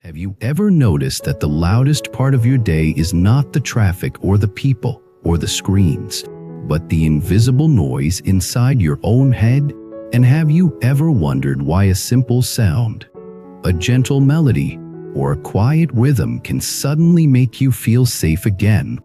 Have you ever noticed that the loudest part of your day is not the traffic or the people or the screens, but the invisible noise inside your own head? And have you ever wondered why a simple sound, a gentle melody, or a quiet rhythm can suddenly make you feel safe again,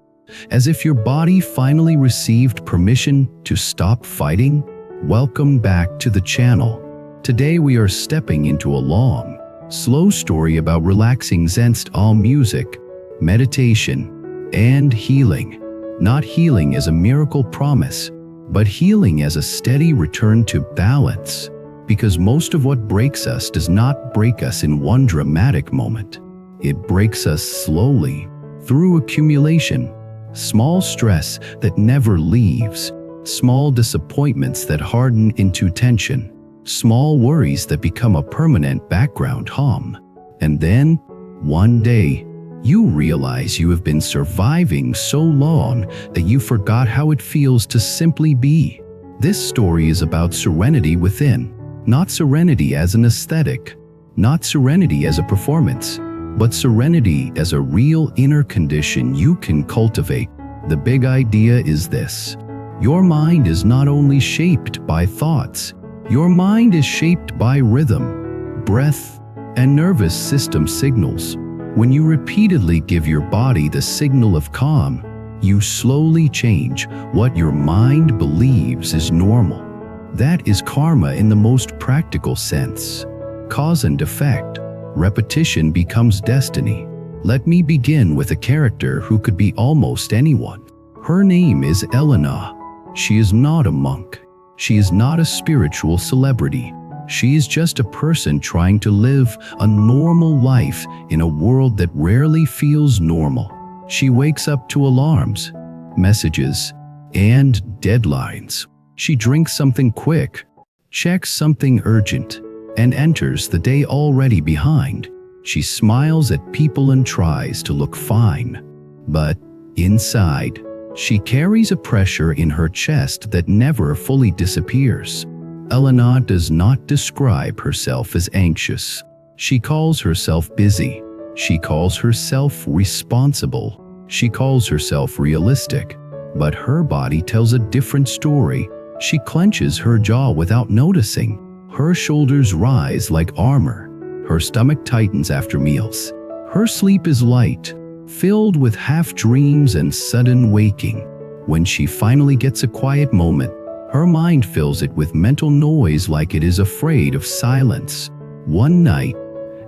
as if your body finally received permission to stop fighting? Welcome back to the channel. Today we are stepping into a long, slow story about relaxing Zen-style music, meditation, and healing. Not healing as a miracle promise, but healing as a steady return to balance. Because most of what breaks us does not break us in one dramatic moment. It breaks us slowly, through accumulation. Small stress that never leaves, small disappointments that harden into tension, small worries that become a permanent background hum. And then, one day, you realize you have been surviving so long that you forgot how it feels to simply be. This story is about serenity within, not serenity as an aesthetic, not serenity as a performance, but serenity as a real inner condition you can cultivate. The big idea is this: your mind is not only shaped by thoughts, your mind is shaped by rhythm, breath, and nervous system signals. When you repeatedly give your body the signal of calm, you slowly change what your mind believes is normal. That is karma in the most practical sense. Cause and effect. Repetition becomes destiny. Let me begin with a character who could be almost anyone. Her name is Elena. She is not a monk. She is not a spiritual celebrity. She is just a person trying to live a normal life in a world that rarely feels normal. She wakes up to alarms, messages, and deadlines. She drinks something quick, checks something urgent, and enters the day already behind. She smiles at people and tries to look fine. But inside, she carries a pressure in her chest that never fully disappears. Elena does not describe herself as anxious. She calls herself busy. She calls herself responsible. She calls herself realistic. But her body tells a different story. She clenches her jaw without noticing. Her shoulders rise like armor. Her stomach tightens after meals. Her sleep is light, filled with half dreams and sudden waking. When she finally gets a quiet moment, her mind fills it with mental noise like it is afraid of silence. One night,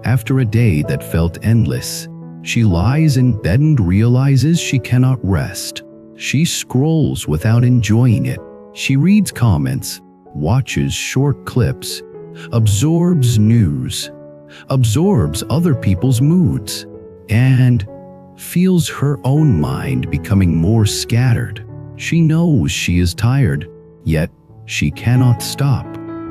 after a day that felt endless, she lies in bed and realizes she cannot rest. She scrolls without enjoying it. She reads comments, watches short clips, absorbs news, absorbs other people's moods, and feels her own mind becoming more scattered. She knows she is tired, yet she cannot stop.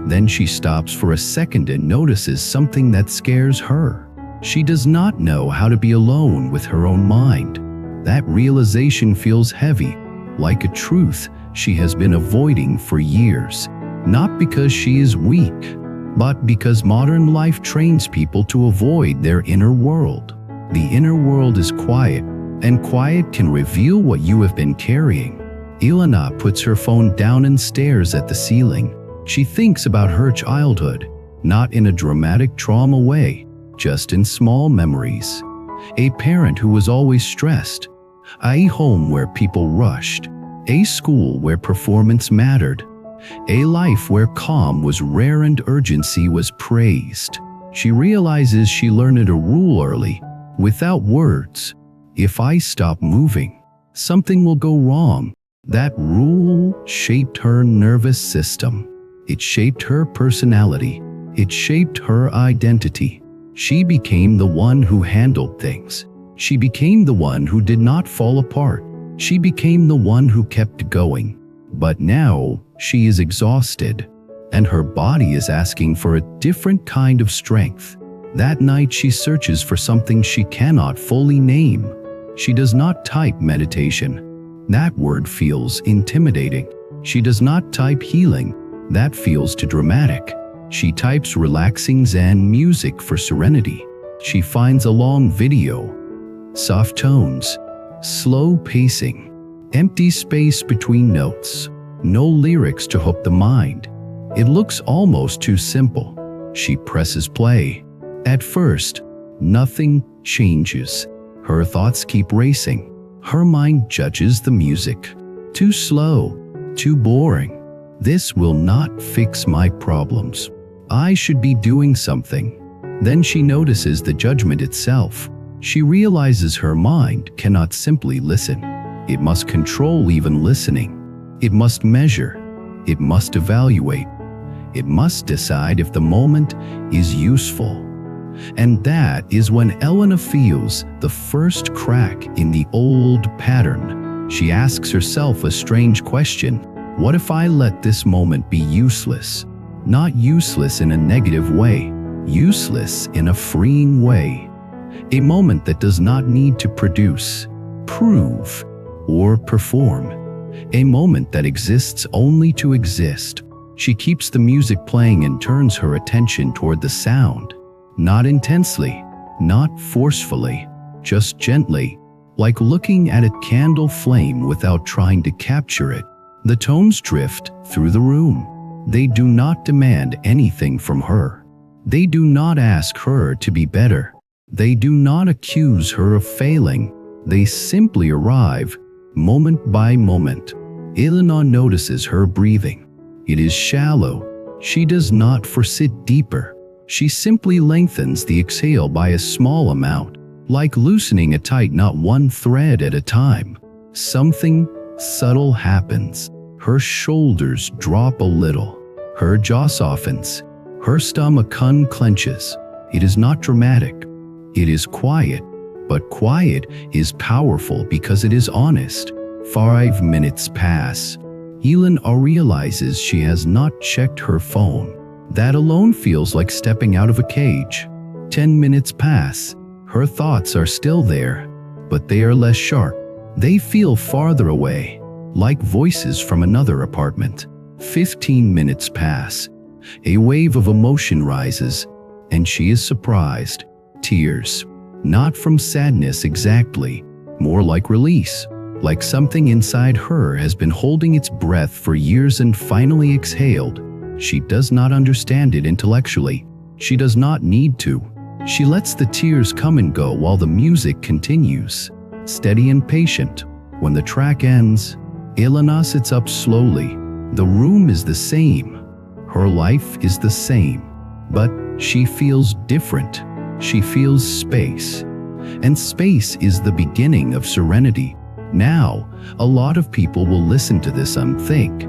Then she stops for a second and notices something that scares her. She does not know how to be alone with her own mind. That realization feels heavy, like a truth she has been avoiding for years. Not because she is weak, but because modern life trains people to avoid their inner world. The inner world is quiet, and quiet can reveal what you have been carrying. Elena puts her phone down and stares at the ceiling. She thinks about her childhood, not in a dramatic trauma way, just in small memories. A parent who was always stressed, a home where people rushed, a school where performance mattered, a life where calm was rare and urgency was praised. She realizes she learned a rule early, without words: if I stop moving, something will go wrong. That rule shaped her nervous system. It shaped her personality. It shaped her identity. She became the one who handled things. She became the one who did not fall apart. She became the one who kept going. But now, she is exhausted, and her body is asking for a different kind of strength. That night she searches for something she cannot fully name. She does not type meditation. That word feels intimidating. She does not type healing. That feels too dramatic. She types relaxing Zen music for serenity. She finds a long video, soft tones, slow pacing, empty space between notes, no lyrics to hook the mind. It looks almost too simple. She presses play. At first, nothing changes. Her thoughts keep racing. Her mind judges the music. Too slow, too boring. This will not fix my problems. I should be doing something. Then she notices the judgment itself. She realizes her mind cannot simply listen. It must control even listening. It must measure. It must evaluate. It must decide if the moment is useful. And that is when Elena feels the first crack in the old pattern. She asks herself a strange question. What if I let this moment be useless? Not useless in a negative way, useless in a freeing way. A moment that does not need to produce, prove, or perform. A moment that exists only to exist. She keeps the music playing and turns her attention toward the sound. Not intensely, not forcefully, just gently, like looking at a candle flame without trying to capture it. The tones drift through the room. They do not demand anything from her. They do not ask her to be better. They do not accuse her of failing. They simply arrive, moment by moment. Elena notices her breathing. It is shallow. She does not force it deeper. She simply lengthens the exhale by a small amount, like loosening a tight knot one thread at a time. Something subtle happens. Her shoulders drop a little. Her jaw softens. Her stomach unclenches. It is not dramatic. It is quiet. But quiet is powerful because it is honest. 5 minutes pass. Elena realizes she has not checked her phone. That alone feels like stepping out of a cage. 10 minutes pass. Her thoughts are still there, but they are less sharp. They feel farther away, like voices from another apartment. 15 minutes pass. A wave of emotion rises, and she is surprised. Tears. Not from sadness exactly, more like release. Like something inside her has been holding its breath for years and finally exhaled. She does not understand it intellectually. She does not need to. She lets the tears come and go while the music continues. Steady and patient. When the track ends, Elena sits up slowly. The room is the same. Her life is the same. But she feels different. She feels space. And space is the beginning of serenity. Now, a lot of people will listen to this and think,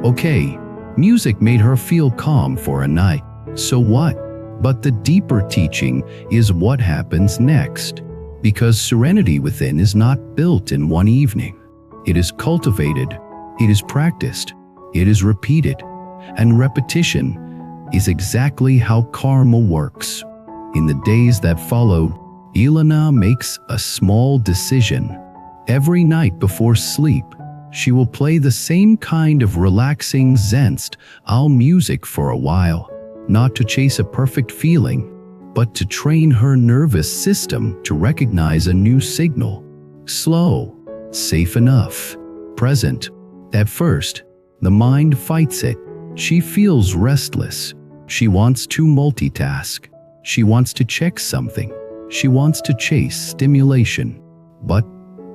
okay, music made her feel calm for a night, so what? But the deeper teaching is what happens next. Because serenity within is not built in one evening. It is cultivated, it is practiced, it is repeated, and repetition is exactly how karma works. In the days that followed, Elena makes a small decision. Every night before sleep, she will play the same kind of relaxing Zen-style music for a while, not to chase a perfect feeling, but to train her nervous system to recognize a new signal. Slow, safe enough, present. At first, the mind fights it. She feels restless. She wants to multitask. She wants to check something. She wants to chase stimulation. But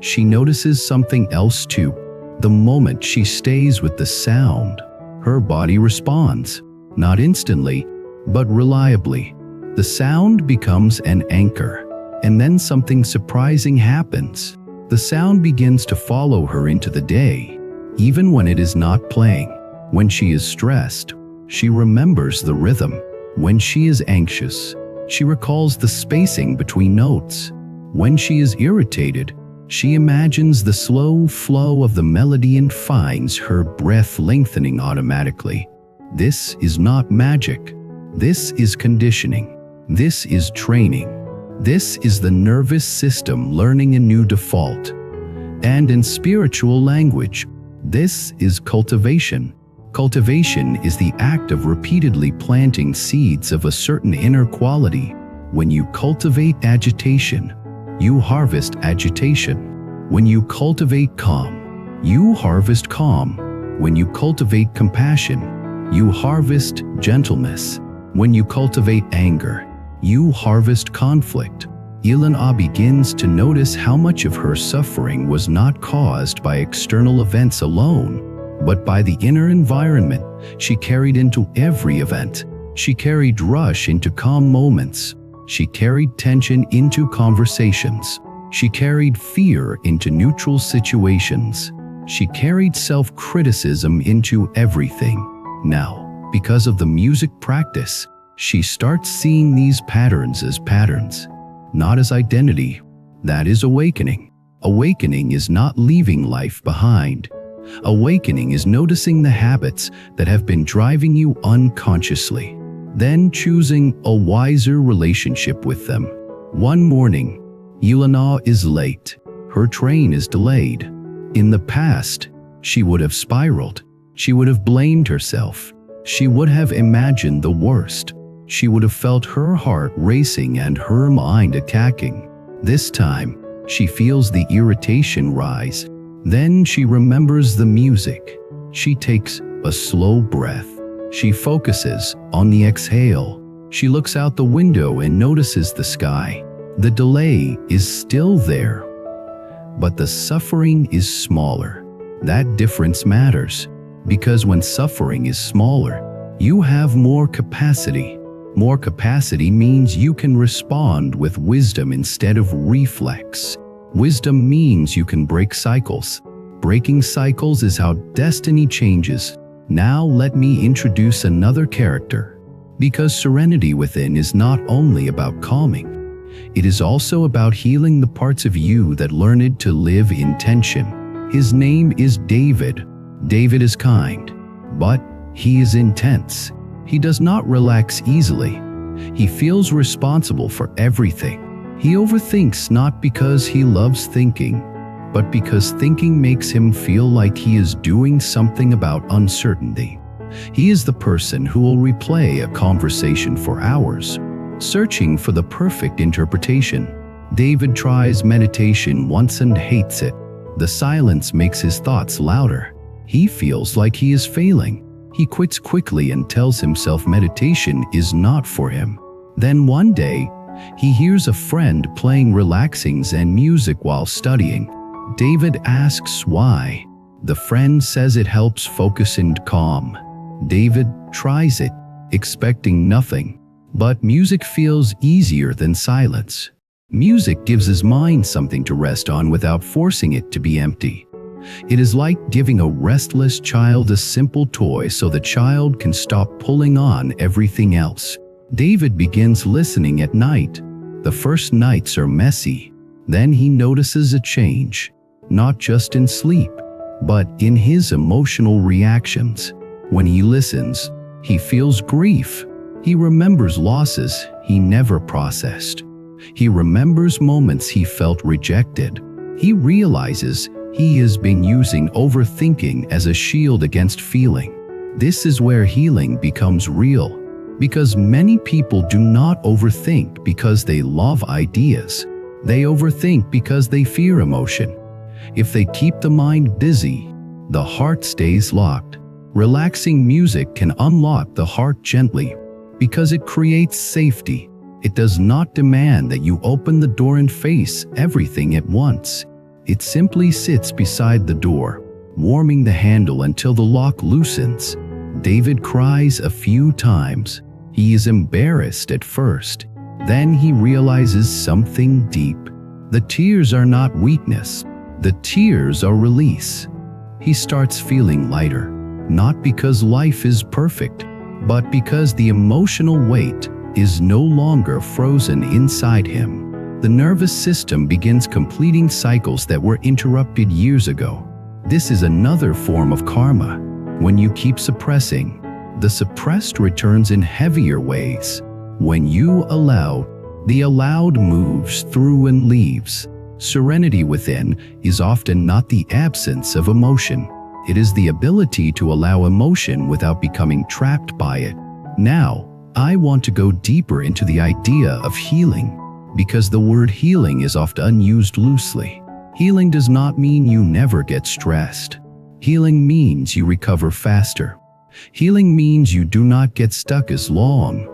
she notices something else too. The moment she stays with the sound, her body responds, not instantly, but reliably. The sound becomes an anchor, and then something surprising happens. The sound begins to follow her into the day, even when it is not playing. When she is stressed, she remembers the rhythm. When she is anxious, she recalls the spacing between notes. When she is irritated, she imagines the slow flow of the melody and finds her breath lengthening automatically. This is not magic. This is conditioning. This is training. This is the nervous system learning a new default. And in spiritual language, this is cultivation. Cultivation is the act of repeatedly planting seeds of a certain inner quality, When you cultivate agitation, you harvest agitation. When you cultivate calm, you harvest calm. When you cultivate compassion, you harvest gentleness. When you cultivate anger, you harvest conflict. Ilana begins to notice how much of her suffering was not caused by external events alone, but by the inner environment she carried into every event. She carried rush into calm moments. She carried tension into conversations. She carried fear into neutral situations. She carried self-criticism into everything. Now, because of the music practice, she starts seeing these patterns as patterns, not as identity. That is awakening. Awakening is not leaving life behind. Awakening is noticing the habits that have been driving you unconsciously, then choosing a wiser relationship with them. One morning, Ilana is late. Her train is delayed. In the past, she would have spiraled. She would have blamed herself. She would have imagined the worst. She would have felt her heart racing and her mind attacking. This time, she feels the irritation rise. Then she remembers the music. She takes a slow breath. She focuses on the exhale. She looks out the window and notices the sky. The delay is still there, but the suffering is smaller. That difference matters, because when suffering is smaller, you have more capacity. More capacity means you can respond with wisdom instead of reflex. Wisdom means you can break cycles. Breaking cycles is how destiny changes. Now let me introduce another character, because Serenity Within is not only about calming. It is also about healing the parts of you that learned to live in tension. His name is David. David is kind, but he is intense. He does not relax easily. He feels responsible for everything. He overthinks not because he loves thinking, but because thinking makes him feel like he is doing something about uncertainty. He is the person who will replay a conversation for hours, searching for the perfect interpretation. David tries meditation once and hates it. The silence makes his thoughts louder. He feels like he is failing. He quits quickly and tells himself meditation is not for him. Then one day, he hears a friend playing relaxing Zen music while studying. David asks why. The friend says it helps focus and calm. David tries it, expecting nothing. But music feels easier than silence. Music gives his mind something to rest on without forcing it to be empty. It is like giving a restless child a simple toy so the child can stop pulling on everything else. David begins listening at night. The first nights are messy. Then he notices a change, not just in sleep, but in his emotional reactions. When he listens, he feels grief. He remembers losses he never processed. He remembers moments he felt rejected. He realizes he has been using overthinking as a shield against feeling. This is where healing becomes real, because many people do not overthink because they love ideas. They overthink because they fear emotion. If they keep the mind busy, the heart stays locked. Relaxing music can unlock the heart gently, because it creates safety. It does not demand that you open the door and face everything at once. It simply sits beside the door, warming the handle until the lock loosens. David cries a few times. He is embarrassed at first. Then he realizes something deep. The tears are not weakness. The tears are release. He starts feeling lighter, not because life is perfect, but because the emotional weight is no longer frozen inside him. The nervous system begins completing cycles that were interrupted years ago. This is another form of karma. When you keep suppressing, the suppressed returns in heavier ways. When you allow, the allowed moves through and leaves. Serenity within is often not the absence of emotion. It is the ability to allow emotion without becoming trapped by it. Now, I want to go deeper into the idea of healing, because the word healing is often used loosely. Healing does not mean you never get stressed. Healing means you recover faster. Healing means you do not get stuck as long.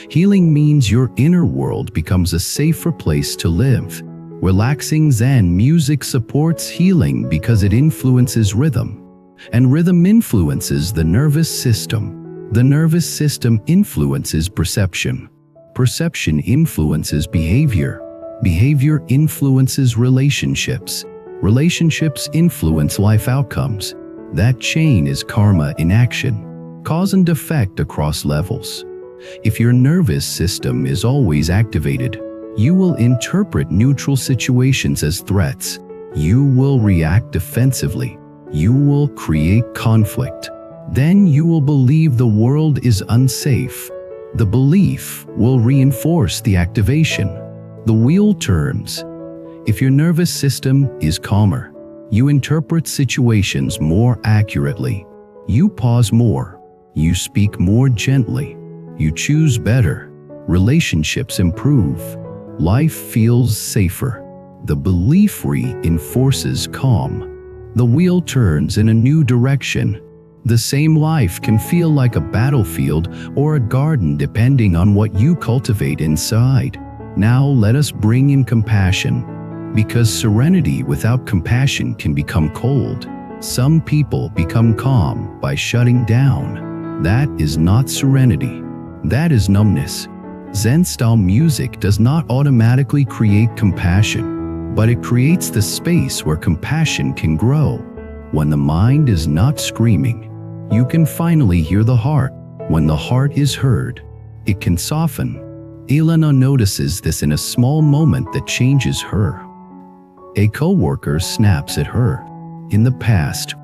Healing means your inner world becomes a safer place to live. Relaxing Zen music supports healing because it influences rhythm, and rhythm influences the nervous system. The nervous system influences perception. Perception influences behavior. Behavior influences relationships. Relationships influence life outcomes. That chain is karma in action, cause and effect across levels. If your nervous system is always activated, you will interpret neutral situations as threats. You will react defensively. You will create conflict. Then you will believe the world is unsafe. The belief will reinforce the activation. The wheel turns. If your nervous system is calmer, you interpret situations more accurately. You pause more. You speak more gently. You choose better. Relationships improve. Life feels safer. The belief reinforces calm. The wheel turns in a new direction. The same life can feel like a battlefield or a garden depending on what you cultivate inside. Now let us bring in compassion, because serenity without compassion can become cold. Some people become calm by shutting down. That is not serenity. That is numbness. Zen-style music does not automatically create compassion, but it creates the space where compassion can grow. When the mind is not screaming, you can finally hear the heart. When the heart is heard, it can soften. Elena notices this in a small moment that changes her. A co-worker snaps at her. In the past,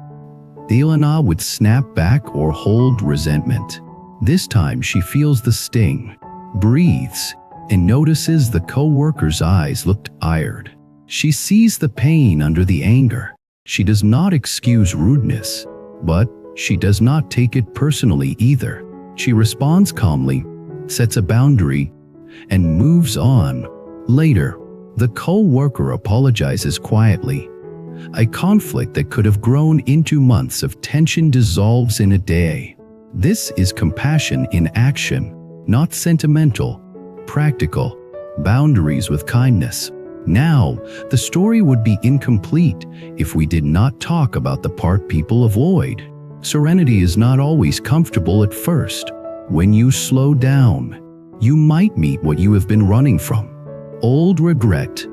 Elena would snap back or hold resentment. This time she feels the sting, breathes, and notices the co-worker's eyes looked tired. She sees the pain under the anger. She does not excuse rudeness, but she does not take it personally either. She responds calmly, sets a boundary, and moves on. Later, the co-worker apologizes quietly. A conflict that could have grown into months of tension dissolves in a day. This is compassion in action, not sentimental, practical, boundaries with kindness. Now, the story would be incomplete if we did not talk about the part people avoid. Serenity is not always comfortable at first. When you slow down, you might meet what you have been running from. Old regret,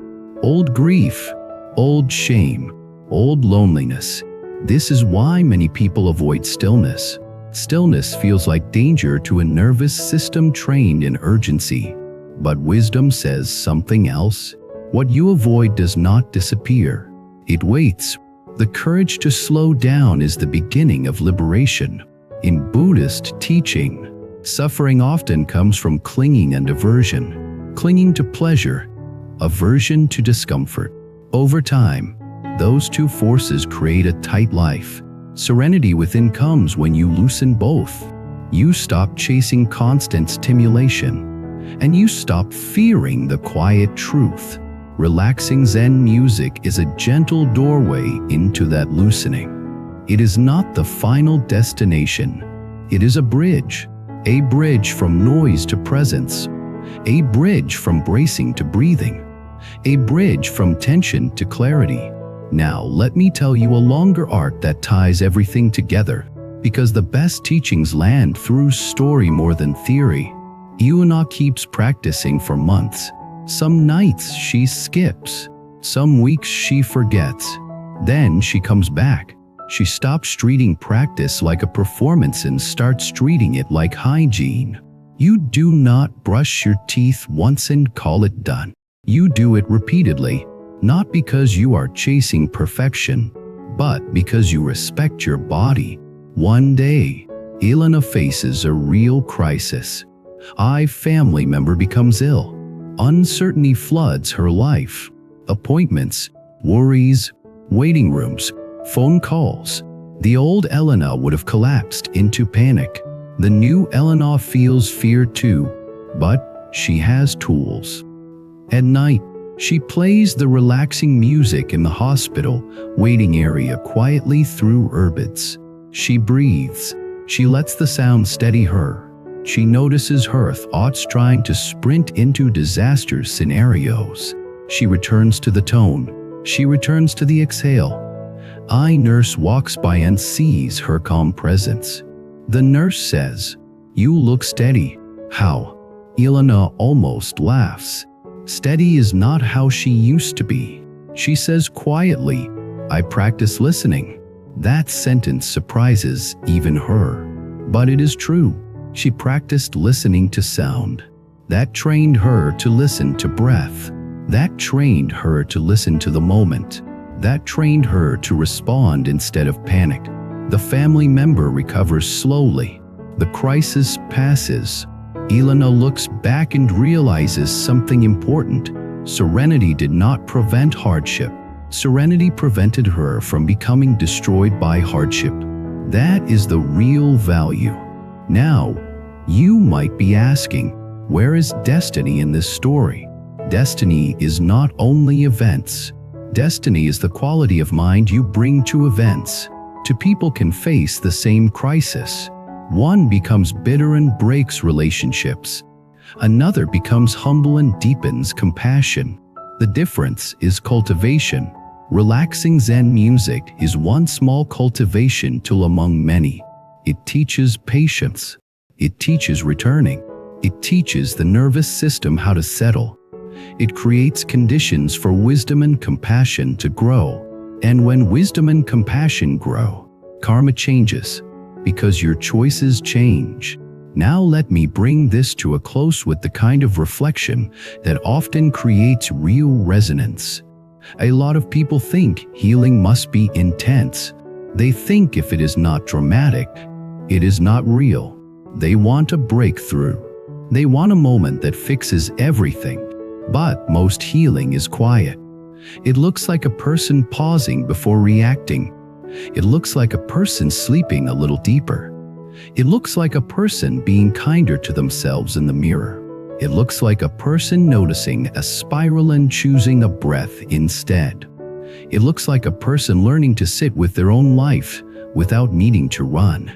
old grief, old shame, old loneliness. This is why many people avoid stillness. Stillness feels like danger to a nervous system trained in urgency. But wisdom says something else. What you avoid does not disappear. It waits. The courage to slow down is the beginning of liberation. In Buddhist teaching, suffering often comes from clinging and aversion. Clinging to pleasure, aversion to discomfort. Over time, those two forces create a tight life. Serenity within comes when you loosen both. You stop chasing constant stimulation, and you stop fearing the quiet truth. Relaxing Zen music is a gentle doorway into that loosening. It is not the final destination. It is a bridge from noise to presence, a bridge from bracing to breathing, a bridge from tension to clarity. Now let me tell you a longer art that ties everything together, because the best teachings land through story more than theory. Iuna keeps practicing for months. Some nights she skips, some weeks she forgets. Then she comes back. She stops treating practice like a performance and starts treating it like hygiene. You do not brush your teeth once and call it done. You do it repeatedly, not because you are chasing perfection, but because you respect your body. One day, Elena faces a real crisis. A family member becomes ill. Uncertainty floods her life. Appointments, worries, waiting rooms, phone calls. The old Elena would have collapsed into panic. The new Elena feels fear too, but she has tools. At night, she plays the relaxing music in the hospital waiting area quietly through earbuds. She breathes. She lets the sound steady her. She notices her thoughts trying to sprint into disaster scenarios. She returns to the tone. She returns to the exhale. A nurse walks by and sees her calm presence. The nurse says, "You look steady." How? Elena almost laughs. Steady is not how she used to be. She says quietly, "I practice listening." That sentence surprises even her. But it is true. She practiced listening to sound. That trained her to listen to breath. That trained her to listen to the moment. That trained her to respond instead of panic. The family member recovers slowly. The crisis passes. Elena looks back and realizes something important. Serenity did not prevent hardship. Serenity prevented her from becoming destroyed by hardship. That is the real value. Now, you might be asking, where is destiny in this story? Destiny is not only events. Destiny is the quality of mind you bring to events. Two people can face the same crisis. One becomes bitter and breaks relationships. Another becomes humble and deepens compassion. The difference is cultivation. Relaxing Zen music is one small cultivation tool among many. It teaches patience. It teaches returning. It teaches the nervous system how to settle. It creates conditions for wisdom and compassion to grow. And when wisdom and compassion grow, karma changes, because your choices change. Now let me bring this to a close with the kind of reflection that often creates real resonance. A lot of people think healing must be intense. They think if it is not dramatic, it is not real. They want a breakthrough. They want a moment that fixes everything. But most healing is quiet. It looks like a person pausing before reacting. It looks like a person sleeping a little deeper. It looks like a person being kinder to themselves in the mirror. It looks like a person noticing a spiral and choosing a breath instead. It looks like a person learning to sit with their own life without needing to run.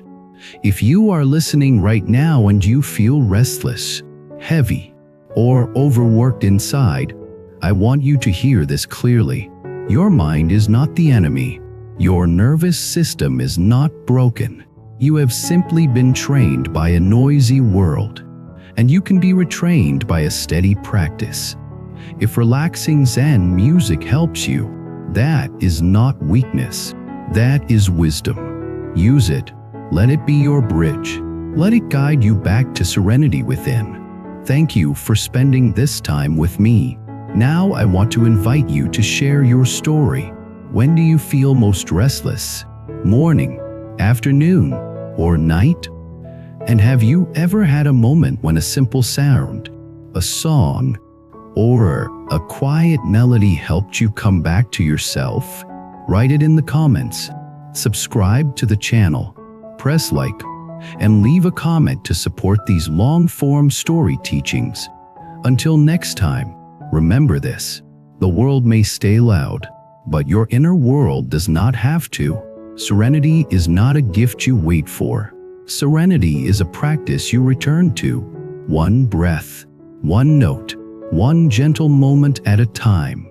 If you are listening right now and you feel restless, heavy, or overworked inside, I want you to hear this clearly. Your mind is not the enemy. Your nervous system is not broken. You have simply been trained by a noisy world, and you can be retrained by a steady practice. If relaxing Zen music helps you, that is not weakness. That is wisdom. Use it. Let it be your bridge. Let it guide you back to serenity within. Thank you for spending this time with me. Now I want to invite you to share your story. When do you feel most restless? Morning, afternoon, or night? And have you ever had a moment when a simple sound, a song, or a quiet melody helped you come back to yourself? Write it in the comments. Subscribe to the channel, press like, and leave a comment to support these long-form story teachings. Until next time, remember this: the world may stay loud, but your inner world does not have to. Serenity is not a gift you wait for. Serenity is a practice you return to, one breath, one note, one gentle moment at a time.